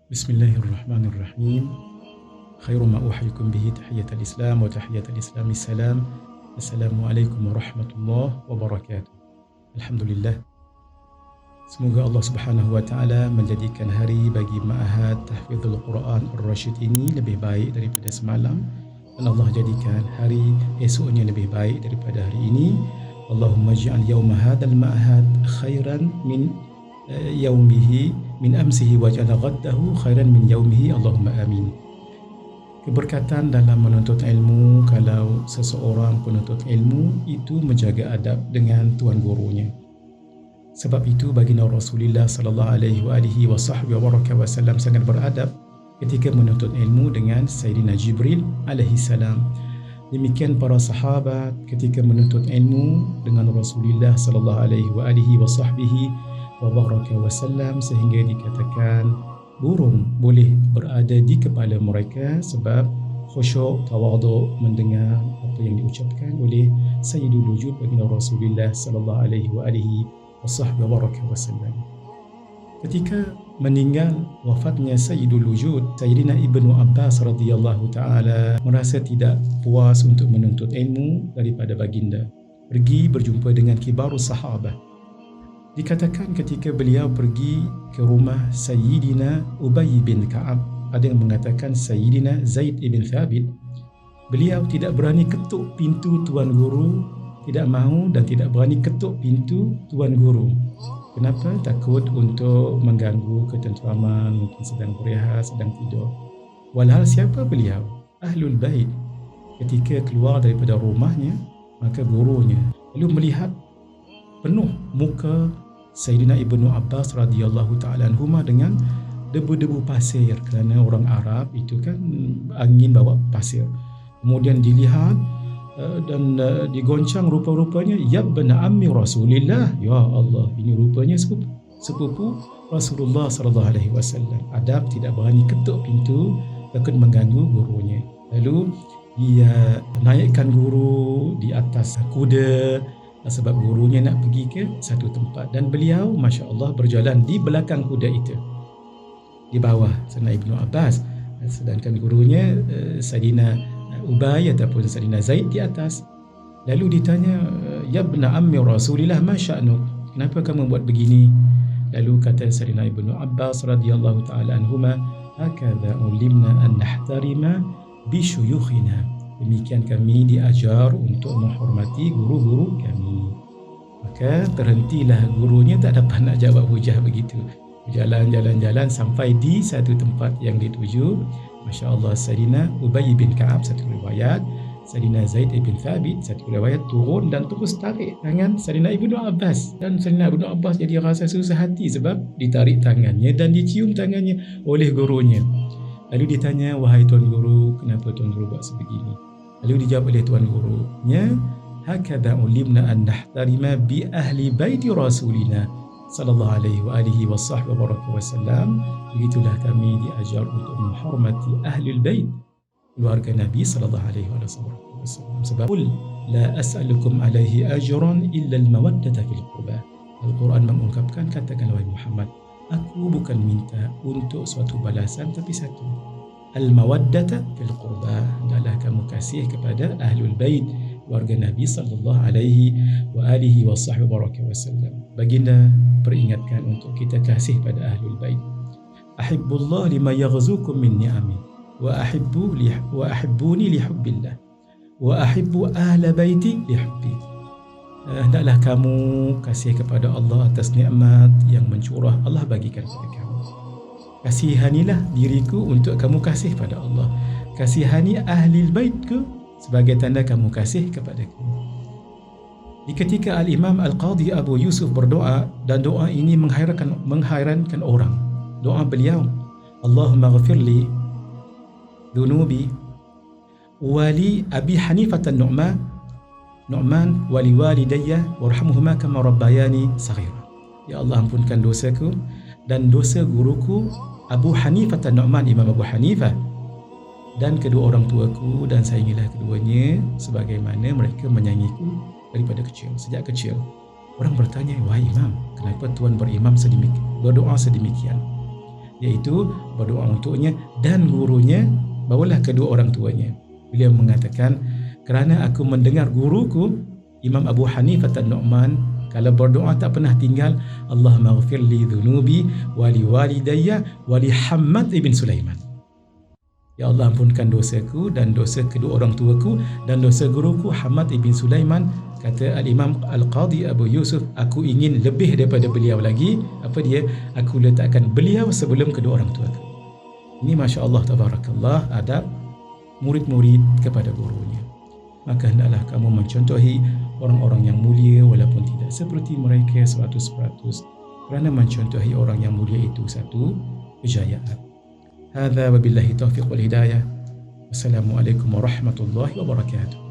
Bismillahirrahmanirrahim. Khairu ma uhikum bihi tahiyatul Islam wa tahiyatul Islami salam. Assalamualaikum warahmatullahi wabarakatuh. Alhamdulillah. Semoga Allah Subhanahu wa taala menjadikan hari bagi Ma'had Tahfidzul Quran Ar-Rasyid ini lebih baik daripada semalam, dan Allah jadikan hari esoknya lebih baik daripada hari ini. Allahumma ij'al yawma hadzal ma'had khairan min yaumihi min amsihi waj'al ghaddahu khairan min yaumihi, Allahumma amin. Keberkatan dalam menuntut ilmu, kalau seseorang penuntut ilmu itu menjaga adab dengan tuan gurunya. Sebab itu baginda Rasulullah sallallahu alaihi wasallam sangat beradab ketika menuntut ilmu dengan Sayyidina Jibril alaihi salam. Demikian para sahabat ketika menuntut ilmu dengan Rasulullah sallallahu alaihi wasallam, sehingga dikatakan burung boleh berada di kepala mereka sebab khusyuk, tawaduk mendengar apa yang diucapkan oleh Sayyidul Wujud baginda Rasulullah sallallahu alaihi wasallam. Ketika meninggal wafatnya Sayyidul Wujud, Sayyidina Ibnu Abbas radhiyallahu taala merasa tidak puas untuk menuntut ilmu daripada baginda. Pergi berjumpa dengan kibarus sahabah. Dikatakan ketika beliau pergi ke rumah Sayyidina Ubay bin Ka'ab, ada yang mengatakan Sayyidina Zaid ibn Thabit, beliau tidak berani ketuk pintu tuan guru, tidak mahu dan tidak berani ketuk pintu tuan guru. Kenapa? Takut untuk mengganggu ketenteraman, mungkin sedang berehat, sedang tidur. Walhal siapa beliau? Ahlul Bait. Ketika keluar daripada rumahnya, maka gurunya lalu melihat penuh muka Sayyidina Ibnu Abbas radhiyallahu taala anhuma dengan debu-debu pasir, kerana orang Arab itu kan angin bawa pasir. Kemudian dilihat dan digoncang rupa-rupanya yabna ammi Rasulillah. Ya Allah, ini rupanya sepupu Rasulullah sallallahu alaihi wasallam. Adab tidak berani ketuk pintu, takut mengganggu gurunya. Lalu dia naikkan guru di atas kuda sebab gurunya nak pergi ke satu tempat, dan beliau Masya Allah berjalan di belakang kuda itu, di bawah Sayyidina Ibnu Abbas, sedangkan gurunya Sayyidina Ubay ataupun Sayyidina Zaid di atas. Lalu ditanya, ya ibna ammi Rasulillah, ma sya'nuk, kenapa kamu buat begini? Lalu kata Sayyidina Ibnu Abbas radhiyallahu taala anhuma, hakadha ulimna an nahtarima bi syuyukhina, demikian kami diajar untuk menghormati guru-guru kami. Maka terhentilah gurunya, tak dapat nak jawab hujah begitu. Jalan-jalan sampai di satu tempat yang dituju. Masya Allah, Sayyidina Ubay bin Ka'ab satu riwayat, Sayyidina Zaid bin Thabit satu riwayat, turun dan terus tarik tangan Sayyidina Ibnu Abbas. Dan Sayyidina Ibnu Abbas jadi rasa susah hati sebab ditarik tangannya dan dicium tangannya oleh gurunya. Lalu ditanya, wahai tuan guru, kenapa tuan guru buat sebegini? Lalu dijawab oleh tuan gurunya, hakadha ulimna an nahtarima bi ahli baiti Rasulina sallallahu alaihi wasallam. Begitulah kami diajar untuk menghormati ahlul bait, keluarga Nabi sallallahu alaihi wasallam. Sebab la as'alukum alaihi ajran illa al-mawaddata fil qurba. Al-Quran mengungkapkan, katakan wahai Muhammad, aku bukan minta untuk suatu balasan, tapi satu, al-mawaddata fil qurba, adalah kamu kasih kepada ahlul bait, keluarga Nabi sallallahu alaihi wasallam. Baginda peringatkan untuk kita kasih pada ahlul bait. Ahibbullah lima yaghzukum min ni'ami wa ahibbuni li hubbillah wa ahibbu ahla baiti li hubbi. Hendaklah kamu kasih kepada Allah atas nikmat yang mencurah Allah bagikan kepada kamu. Kasihanilah diriku untuk kamu kasih pada Allah. Kasihani ahli baitku sebagai tanda kamu kasih kepadaku. Di ketika Al-Imam Al-Qadhi Abu Yusuf berdoa, dan doa ini menghairankan orang. Doa beliau, Allahumma ghafirli dunubi wali Abi Hanifah Nu'man wali walidayya warhamhuma kama rabbayani saghira. Ya Allah, ampunkan dosaku dan dosa guruku Abu Hanifah Nu'man, Imam Abu Hanifah, dan kedua orang tuaku, dan sayangilah keduanya sebagaimana mereka menyayangiku daripada kecil, sejak kecil. Orang bertanya, wahai imam, kenapa tuan berdoa sedemikian? iaitu berdoa untuknya dan gurunya, barulah kedua orang tuanya. Beliau mengatakan, kerana aku mendengar guruku Imam Abu Hanifah An-Nu'man kalau berdoa tak pernah tinggal, Allahumma ghfir li dhunubi wa li walidayya wa li Hammad ibn Sulaiman. Ya Allah, ampunkan dosaku dan dosa kedua orang tuaku dan dosa guruku Hammad ibn Sulaiman. Kata Al-Imam Al-Qadhi Abu Yusuf, aku ingin lebih daripada beliau lagi. Apa dia? Aku letakkan beliau sebelum kedua orang tuaku. Ini Masya Allah Tabarakallah adab murid-murid kepada gurunya. Maka hendaklah kamu mencontohi orang-orang yang mulia walaupun tidak seperti mereka 100%, kerana mencontohi orang yang mulia itu satu kejayaan. Hadza wabillahi taufiq wal hidayah. Wassalamualaikum warahmatullahi wabarakatuh.